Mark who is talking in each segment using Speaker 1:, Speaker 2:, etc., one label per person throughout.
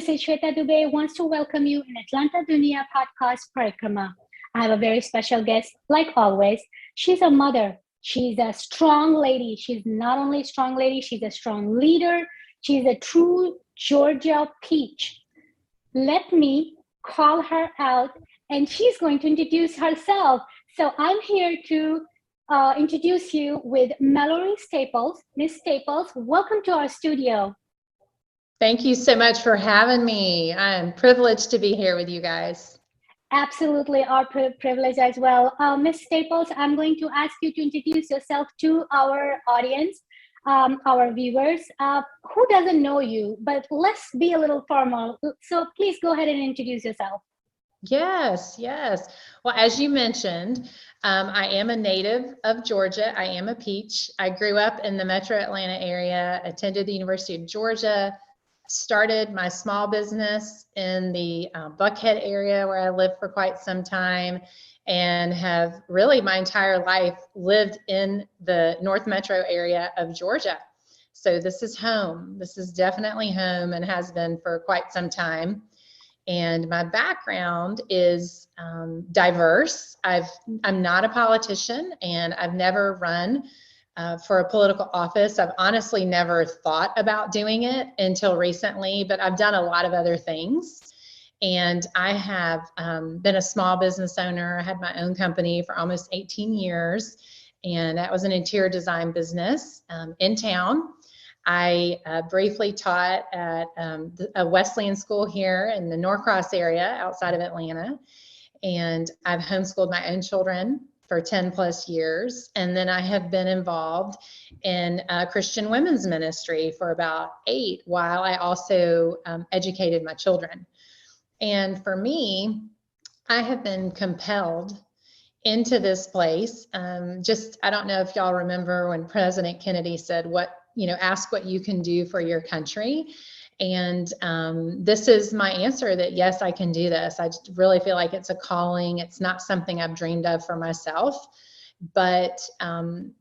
Speaker 1: this is Shweta Dubey wants to welcome you in Atlanta Dunia podcast Parikrama. I have a very special guest, like always. She's a mother. She's a strong lady. She's not only a strong lady, she's a strong leader. She's a true Georgia peach. Let me call her out, and she's going to introduce herself. So I'm here to introduce you with Mallory Staples. Miss Staples, welcome to our studio.
Speaker 2: Thank you so much for having me. I'm privileged to be here with you guys.
Speaker 1: Absolutely, our privilege as well. Ms. Staples, I'm going to ask you to introduce yourself to our audience, our viewers. Who doesn't know you? But let's be a little formal. So please go ahead and introduce yourself.
Speaker 2: Yes. Well, as you mentioned, I am a native of Georgia. I am a peach. I grew up in the Metro Atlanta area, attended the University of Georgia, started my small business in the Buckhead area where I lived for quite some time, and have really my entire life lived in the North Metro area of Georgia. So this is home. This is definitely home and has been for quite some time. And my background is diverse. I'm not a politician, and I've never run for a political office. I've honestly never thought about doing it until recently, but I've done a lot of other things. And I have been a small business owner. I had my own company for almost 18 years, and that was an interior design business in town. I briefly taught at a Wesleyan school here in the Norcross area outside of Atlanta, and I've homeschooled my own children for 10 plus years. And then I have been involved in Christian women's ministry for about 8, while I also educated my children. And for me, I have been compelled into this place. I don't know if y'all remember when President Kennedy said, ask what you can do for your country. And this is my answer, that yes, I can do this. I just really feel like it's a calling. It's not something I've dreamed of for myself, but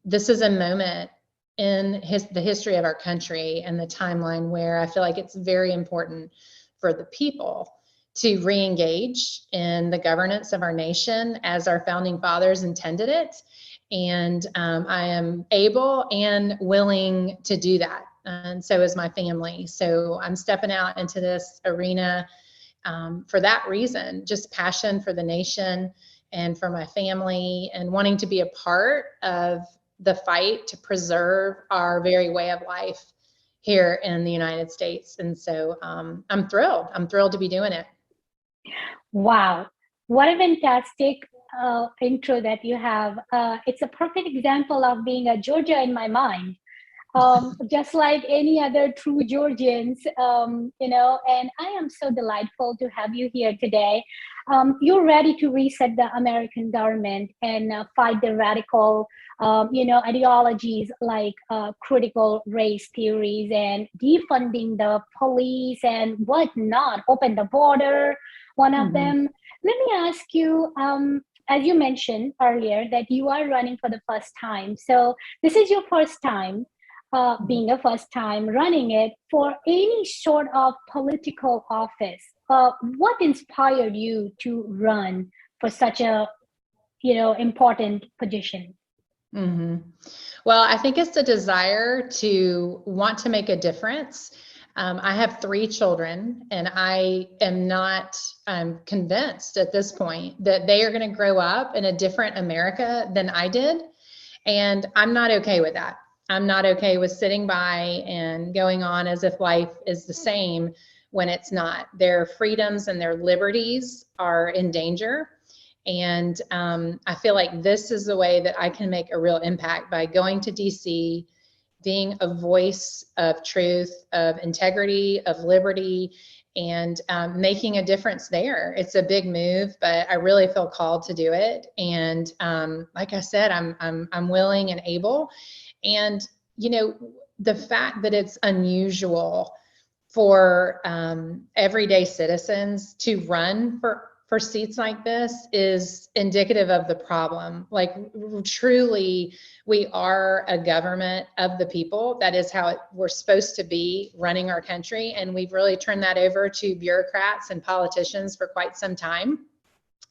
Speaker 2: this is a moment in the history of our country and the timeline where I feel like it's very important for the people to re-engage in the governance of our nation as our founding fathers intended it. And I am able and willing to do that. And so is my family. So I'm stepping out into this arena for that reason, just passion for the nation and for my family, and wanting to be a part of the fight to preserve our very way of life here in the United States. And so I'm thrilled. I'm thrilled to be doing it.
Speaker 1: Wow. What a fantastic intro that you have. It's a perfect example of being a Georgia in my mind. Just like any other true Georgians, and I am so delightful to have you here today. You're ready to reset the American government and fight the radical, ideologies like critical race theories and defunding the police and whatnot, open the border, one of them. Let me ask you, as you mentioned earlier, that you are running for the first time. So this is your first time being a first time running it for any sort of political office. What inspired you to run for such a, important position?
Speaker 2: Well, I think it's the desire to want to make a difference. I have 3 children, and I'm convinced at this point that they are going to grow up in a different America than I did. And I'm not okay with that. I'm not okay with sitting by and going on as if life is the same when it's not. Their freedoms and their liberties are in danger. And I feel like this is the way that I can make a real impact, by going to DC, being a voice of truth, of integrity, of liberty, and making a difference there. It's a big move, but I really feel called to do it. And like I said, I'm willing and able. And the fact that it's unusual for everyday citizens to run for for seats like this is indicative of the problem. Like truly, we are a government of the people. That is how we're supposed to be running our country. And we've really turned that over to bureaucrats and politicians for quite some time.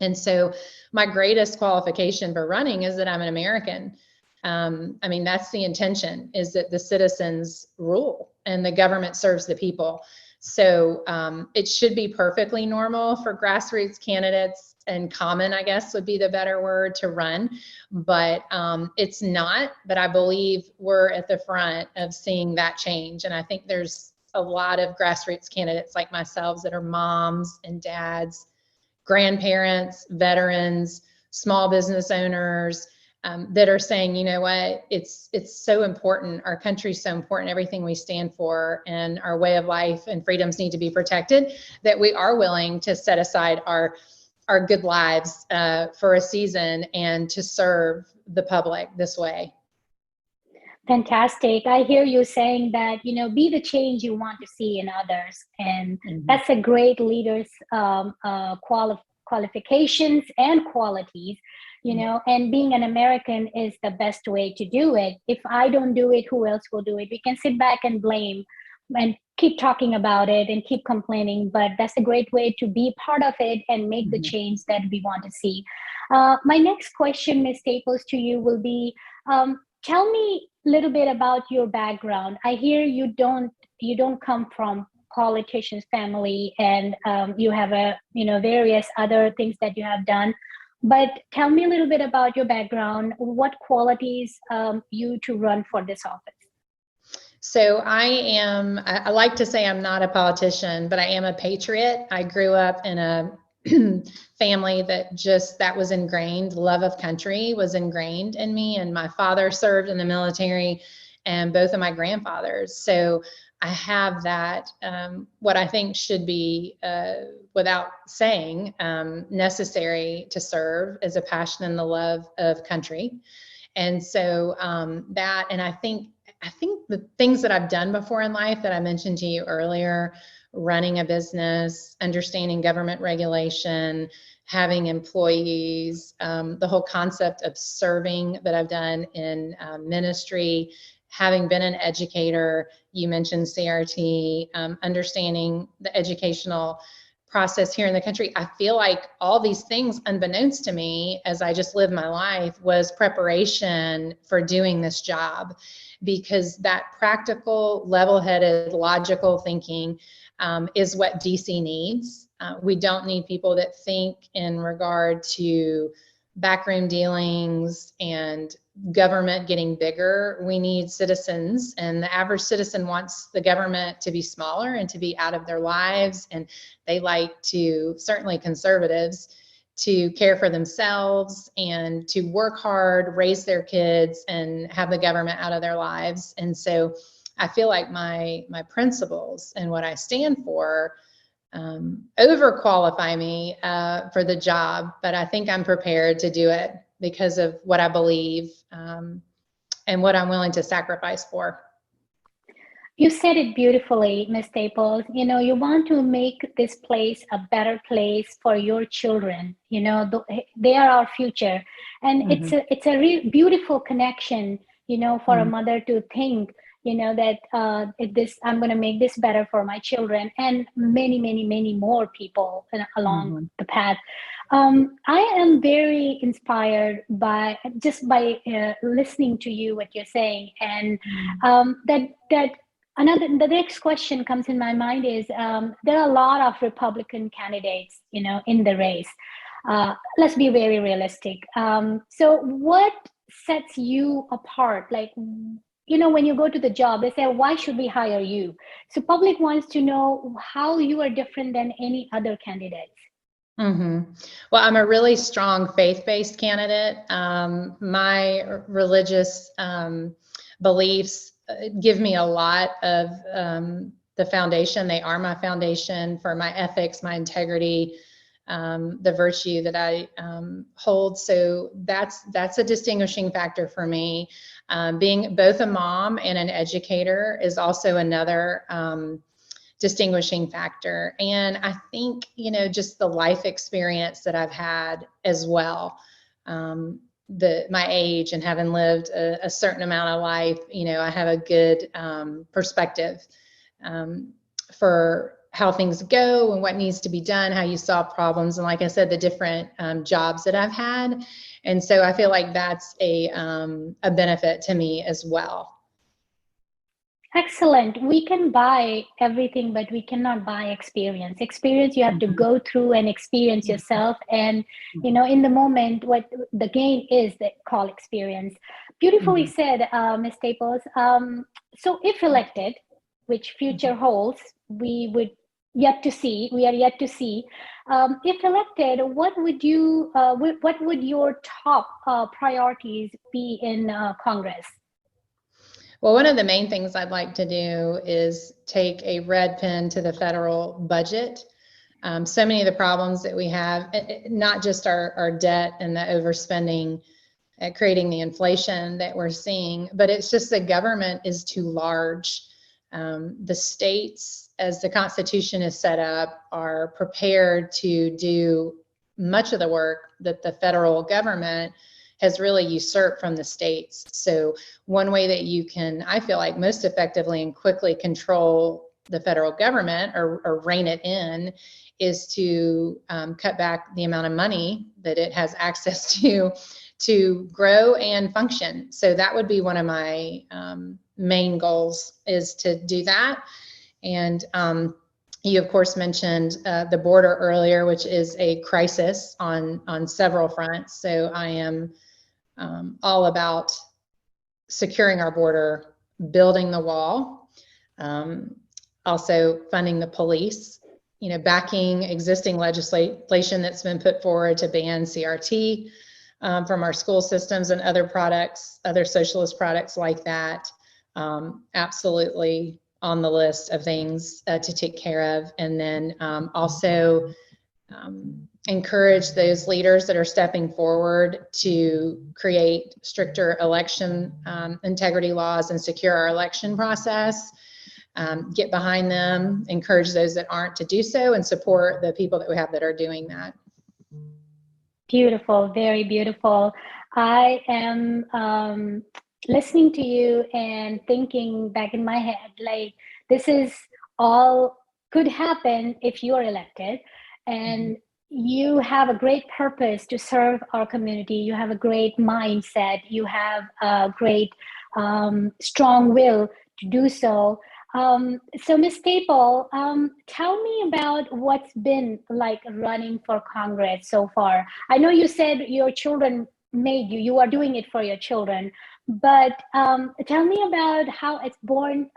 Speaker 2: And so my greatest qualification for running is that I'm an American. I mean, that's the intention, is that the citizens rule and the government serves the people. So it should be perfectly normal for grassroots candidates, and common, I guess, would be the better word, to run. But it's not. But I believe we're at the front of seeing that change. And I think there's a lot of grassroots candidates like myself that are moms and dads, grandparents, veterans, small business owners, that are saying, you know what, it's so important. Our country's so important. Everything we stand for and our way of life and freedoms need to be protected, that we are willing to set aside our good lives for a season and to serve the public this way.
Speaker 1: Fantastic. I hear you saying that, be the change you want to see in others. And that's a great leader's qualifications and qualities, and being an American is the best way to do it. If I don't do it, who else will do it? We can sit back and blame and keep talking about it and keep complaining, but that's a great way to be part of it and make the change that we want to see. My next question, Ms. Staples, to you will be, tell me a little bit about your background. I hear you don't come from politician's family, and you have various other things that you have done. But tell me a little bit about your background. What qualities you to run for this office?
Speaker 2: So I like to say I'm not a politician, but I am a patriot. I grew up in a family that was ingrained. Love of country was ingrained in me, and my father served in the military and both of my grandfathers. So I have that, what I think should be, without saying, necessary to serve, is a passion and the love of country. And so and I think the things that I've done before in life that I mentioned to you earlier, running a business, understanding government regulation, having employees, the whole concept of serving that I've done in ministry, having been an educator, you mentioned CRT, understanding the educational process here in the country. I feel like all these things, unbeknownst to me, as I just lived my life, was preparation for doing this job, because that practical, level-headed, logical thinking is what DC needs. We don't need people that think in regard to backroom dealings and government getting bigger. We need citizens, and the average citizen wants the government to be smaller and to be out of their lives. And they like to, certainly conservatives, to care for themselves and to work hard, raise their kids, and have the government out of their lives. And so I feel like my principles and what I stand for overqualify me for the job, but I think I'm prepared to do it because of what I believe and what I'm willing to sacrifice for.
Speaker 1: You said it beautifully, Ms. Staples. You want to make this place a better place for your children. They are our future, and it's a real beautiful connection. For a mother to think, that I'm going to make this better for my children and many, many, many more people along the path. I am very inspired by listening to you, what you're saying, and the next question comes in my mind is, there are a lot of Republican candidates, in the race. Let's be very realistic. So what sets you apart? Like, when you go to the job, they say, why should we hire you? So public wants to know how you are different than any other candidates.
Speaker 2: Well, I'm a really strong faith-based candidate. My religious beliefs give me a lot of the foundation. They are my foundation for my ethics, my integrity, the virtue that I hold. So that's a distinguishing factor for me. Being both a mom and an educator is also another distinguishing factor. And I think, just the life experience that I've had as well, my age and having lived a certain amount of life, I have a good perspective for how things go and what needs to be done, how you solve problems. And like I said, the different jobs that I've had. And so I feel like that's a benefit to me as well.
Speaker 1: Excellent. We can buy everything, but we cannot buy experience. Experience you have to go through and experience yourself. And, in the moment, what the gain is that call experience. Beautifully said, Ms. Staples. So if elected, which future holds, we are yet to see. If elected, what would your top priorities be in Congress?
Speaker 2: Well, one of the main things I'd like to do is take a red pen to the federal budget. So many of the problems that we have, not just our debt and the overspending, creating the inflation that we're seeing, but it's just the government is too large. The states, as the Constitution is set up, are prepared to do much of the work that the federal government has really usurped from the states. So one way that you can, I feel like, most effectively and quickly control the federal government or rein it in is to cut back the amount of money that it has access to grow and function. So that would be one of my main goals, is to do that. And you, of course, mentioned the border earlier, which is a crisis on several fronts. So I am all about securing our border, building the wall, also funding the police, backing existing legislation that's been put forward to ban CRT from our school systems and other socialist products like that. Absolutely on the list of things to take care of. And then also encourage those leaders that are stepping forward to create stricter election integrity laws and secure our election process. Get behind them, encourage those that aren't to do so, and support the people that we have that are doing that.
Speaker 1: Beautiful, very beautiful. I am listening to you and thinking back in my head, like, this is all could happen if you're elected, and you have a great purpose to serve our community. You have a great mindset. You have a great strong will to do so. So Ms. Staple, tell me about what's been like running for Congress so far. I know you said your children made you, you are doing it for your children, but tell me about how it's been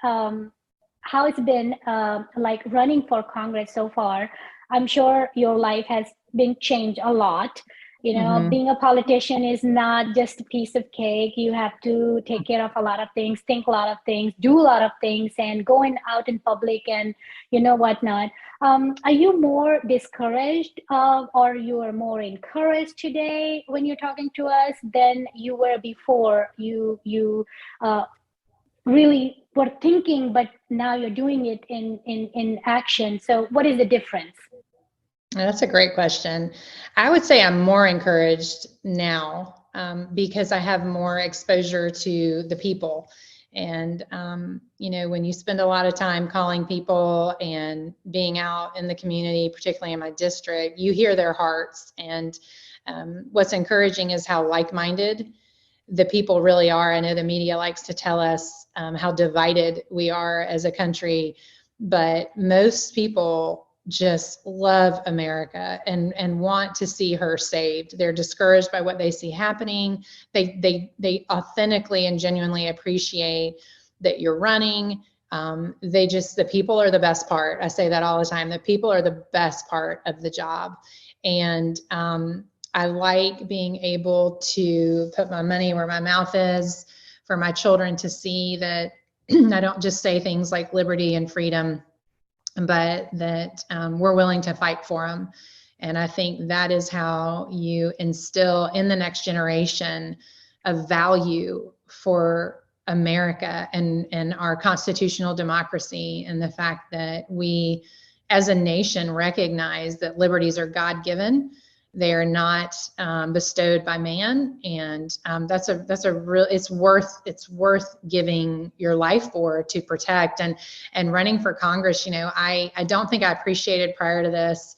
Speaker 1: like running for Congress so far. I'm sure your life has been changed a lot. Being a politician is not just a piece of cake. You have to take care of a lot of things, think a lot of things, do a lot of things, and going out in public and whatnot. Are you more discouraged or you are more encouraged today when you're talking to us than you were before you really were thinking, but now you're doing it in action? So what is the difference?
Speaker 2: That's a great question. I would say I'm more encouraged now because I have more exposure to the people. And, when you spend a lot of time calling people and being out in the community, particularly in my district, you hear their hearts. And what's encouraging is how like-minded the people really are. I know the media likes to tell us how divided we are as a country, but most people just love America and want to see her saved. They're discouraged by what they see happening. They authentically and genuinely appreciate that you're running. The people are the best part. I say that all the time. The people are the best part of the job. And I like being able to put my money where my mouth is, for my children to see that I don't just say things like liberty and freedom, but that we're willing to fight for them. And I think that is how you instill in the next generation a value for America and our constitutional democracy, and the fact that we as a nation recognize that liberties are God-given. They are not bestowed by man, and that's a real. It's worth giving your life for, to protect. And running for Congress, I don't think I appreciated prior to this,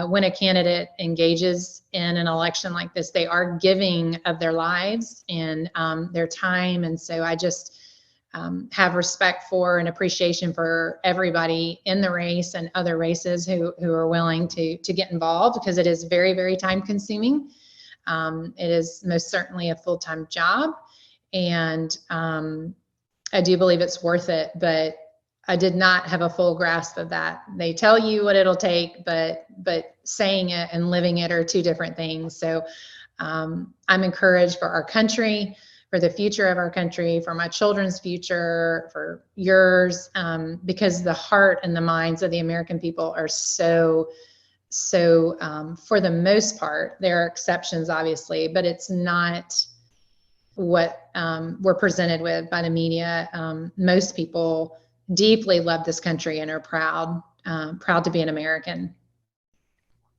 Speaker 2: when a candidate engages in an election like this, they are giving of their lives and their time, and so I just have respect for and appreciation for everybody in the race and other races who are willing to get involved, because it is very, very time consuming. It is most certainly a full-time job, and I do believe it's worth it, but I did not have a full grasp of that. They tell you what it'll take, but saying it and living it are two different things. So I'm encouraged for our country, for the future of our country, for my children's future, for yours, because the heart and the minds of the American people are so, for the most part, there are exceptions, obviously, but it's not what we're presented with by the media. Most people deeply love this country and are proud to be an American.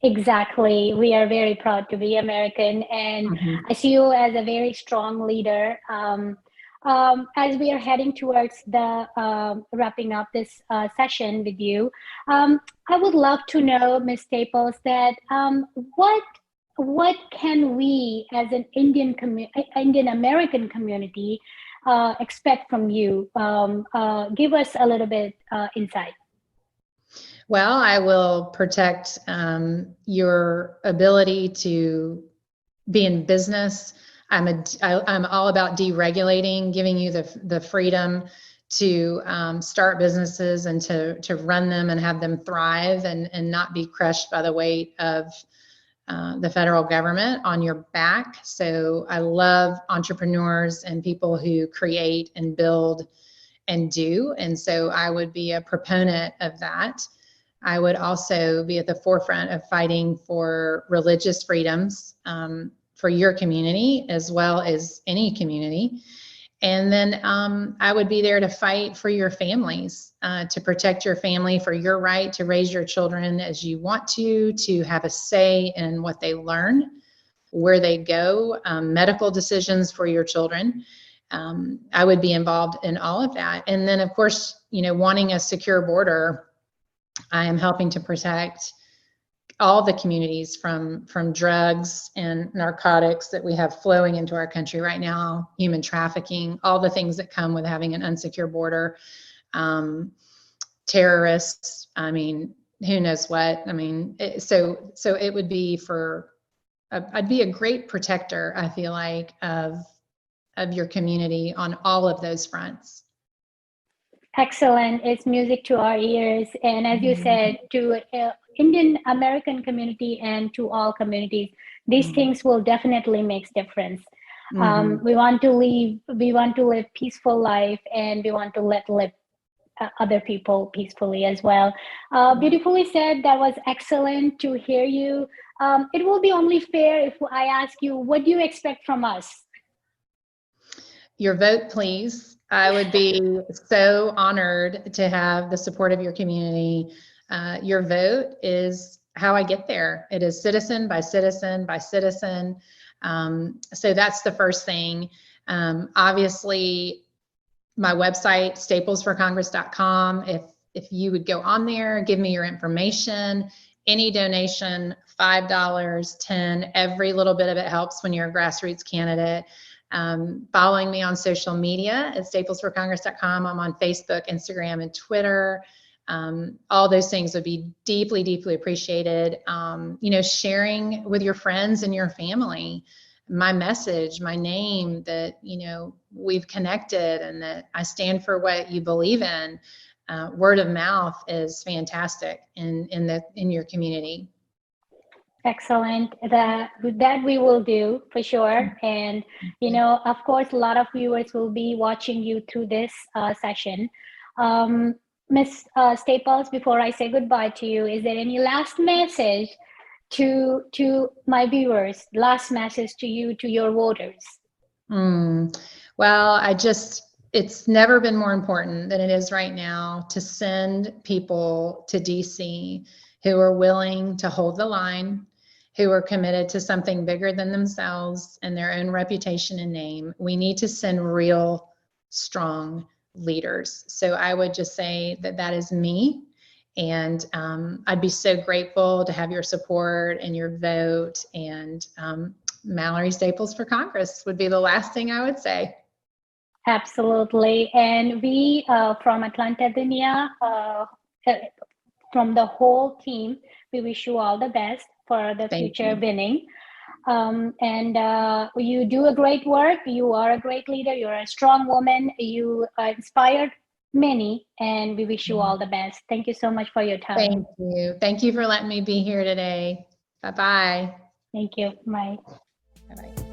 Speaker 1: Exactly. We are very proud to be American, and I see you as a very strong leader. As we are heading towards the wrapping up this session with you, I would love to know, Ms. Staples, that what can we as an Indian American community expect from you? Give us a little bit insight.
Speaker 2: Well, I will protect your ability to be in business. I'm all about deregulating, giving you the freedom to start businesses and to run them and have them thrive and not be crushed by the weight of the federal government on your back. So I love entrepreneurs and people who create and build and do. And so I would be a proponent of that. I would also be at the forefront of fighting for religious freedoms for your community as well as any community. And then I would be there to fight for your families, to protect your family, for your right to raise your children as you want to have a say in what they learn, where they go, medical decisions for your children. I would be involved in all of that. And then, of course, wanting a secure border, I am helping to protect all the communities from drugs and narcotics that we have flowing into our country right now, human trafficking, all the things that come with having an unsecure border, terrorists. I mean, who knows what? I mean, so it would be I'd be a great protector, I feel like, of your community on all of those fronts.
Speaker 1: Excellent. It's music to our ears. And as you said, to Indian American community and to all communities, these things will definitely make difference. We want to live peaceful life, and we want to live other people peacefully as well. Beautifully said. That was excellent to hear you. It will be only fair if I ask you, what do you expect from us?
Speaker 2: Your vote, please. I would be so honored to have the support of your community. Your vote is how I get there. It is citizen by citizen by citizen. So that's the first thing. Obviously, my website, staplesforcongress.com. If you would go on there, give me your information, any donation, $5, $10, every little bit of it helps when you're a grassroots candidate. Following me on social media at staplesforcongress.com. I'm on Facebook, Instagram, and Twitter. All those things would be deeply, deeply appreciated. Sharing with your friends and your family my message, my name, that, we've connected and that I stand for what you believe in. Word of mouth is fantastic in your community. Excellent.
Speaker 1: That we will do for sure. And, of course, a lot of viewers will be watching you through this session. Ms. Staples, before I say goodbye to you, is there any last message to my viewers, last message to you, to your voters?
Speaker 2: Well, it's never been more important than it is right now to send people to DC who are willing to hold the line, who are committed to something bigger than themselves and their own reputation and name. We need to send real, strong leaders. So I would just say that that is me. And I'd be so grateful to have your support and your vote. And Mallory Staples for Congress would be the last thing I would say.
Speaker 1: Absolutely. And we from Atlanta, from the whole team, we wish you all the best for the
Speaker 2: Thank
Speaker 1: future
Speaker 2: you.
Speaker 1: winning. And you do a great work. You are a great leader. You're a strong woman. You inspired many, and we wish you all the best. Thank you so much for your time.
Speaker 2: Thank you. Thank you for letting me be here today. Bye-bye.
Speaker 1: Thank you. Bye.
Speaker 2: Bye-bye.